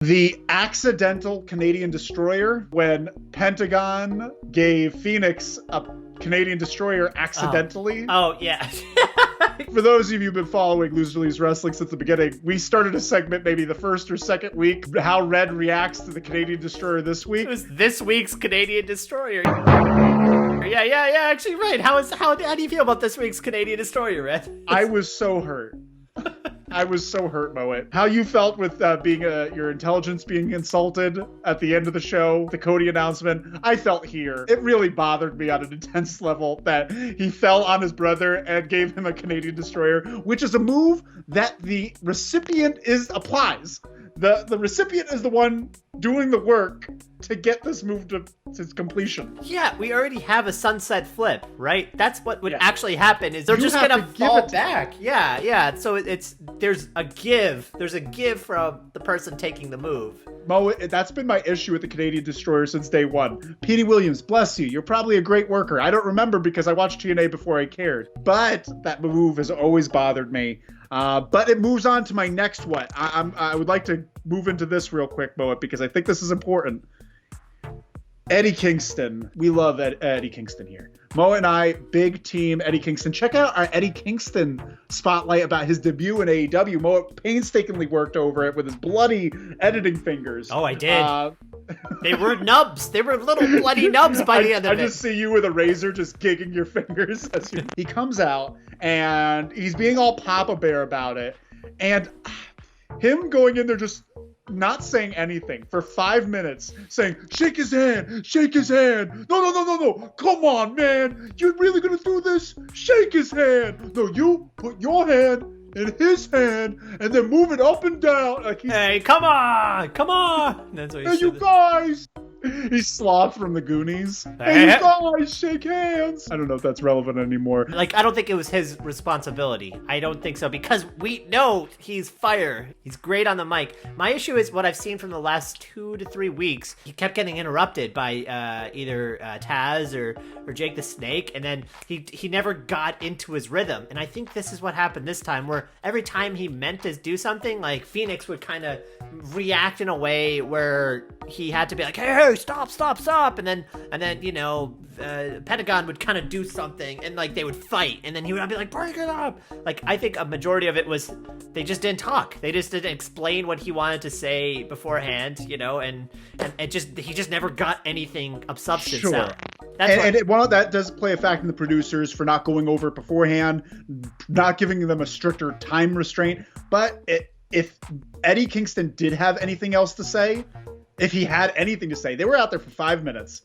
The accidental Canadian destroyer, when Pentagon gave Phoenix a Canadian destroyer accidentally. Oh yeah. For those of you who've been following Loser Leaves Wrestling since the beginning, we started a segment maybe the first or second week, how Red reacts to the Canadian destroyer this week. It was this week's Canadian destroyer. Yeah, actually, right. How do you feel about this week's Canadian destroyer, Red? I was so hurt. I was so hurt, Mohit. How you felt with being your intelligence being insulted at the end of the show, the Cody announcement, I felt here. It really bothered me on an intense level that he fell on his brother and gave him a Canadian destroyer, which is a move that the recipient applies. The recipient is the one doing the work to get this move to completion. Yeah, we already have a sunset flip, right? That's what would actually happen is they're just gonna fall back. Yeah. So there's a give. There's a give from the person taking the move. Mo, that's been my issue with the Canadian Destroyer since day one. Petey Williams, bless you. You're probably a great worker. I don't remember because I watched TNA before I cared. But that move has always bothered me. But it moves on to my next one. I would like to move into this real quick, Mohit, because I think this is important. Eddie Kingston. We love Eddie Kingston here. Mo and I, big team Eddie Kingston. Check out our Eddie Kingston spotlight about his debut in AEW. Mo painstakingly worked over it with his bloody editing fingers. Oh, I did. They were nubs. They were little bloody nubs by the end of it. I just see you with a razor just gigging your fingers. He comes out and he's being all Papa Bear about it. And him going in there just not saying anything for 5 minutes, saying, shake his hand. No. Come on, man. You're really going to do this? Shake his hand. No, you put your hand in his hand and then move it up and down. Like hey, come on. That's what hey, you guys. He's Sloth from the Goonies. Hey, you guys, shake hands. I don't know if that's relevant anymore. Like, I don't think it was his responsibility. I don't think so, because we know he's fire. He's great on the mic. My issue is what I've seen from the last 2 to 3 weeks. He kept getting interrupted by either Taz or Jake the Snake, and then he never got into his rhythm. And I think this is what happened this time, where every time he meant to do something, like Phoenix would kind of react in a way where he had to be like, hey, stop, and then Pentagon would kind of do something, and like they would fight, and then he would be like, break it up. Like, I think a majority of it was they just didn't talk. They just didn't explain what he wanted to say beforehand, and he just never got anything of substance out. That does play a fact in the producers for not going over it beforehand, not giving them a stricter time restraint. But if Eddie Kingston did have anything else to say, if he had anything to say, they were out there for 5 minutes.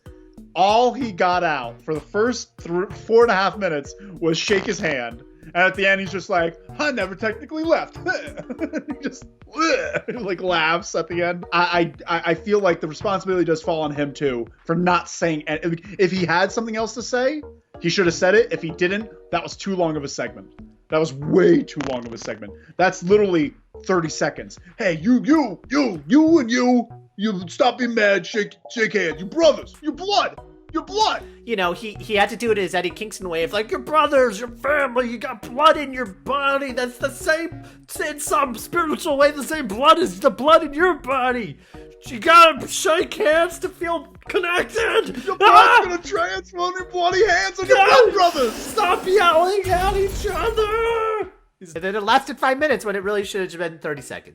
All he got out for the first 4.5 minutes was shake his hand. And at the end, he's just like, I never technically left. He just like laughs at the end. I feel like the responsibility does fall on him too for not saying. If he had something else to say, he should have said it. If he didn't, that was too long of a segment. That was way too long of a segment. That's literally 30 seconds. Hey, you and you stop being mad, shake hands. You brothers, your blood. He had to do it his Eddie Kingston way of like, your brothers, your family, you got blood in your body. That's the same, in some spiritual way, the same blood as the blood in your body. You gotta shake hands to feel connected. Your blood's gonna transfer your bloody hands on your blood brothers. Stop yelling at each other. And then it lasted 5 minutes when it really should have been 30 seconds.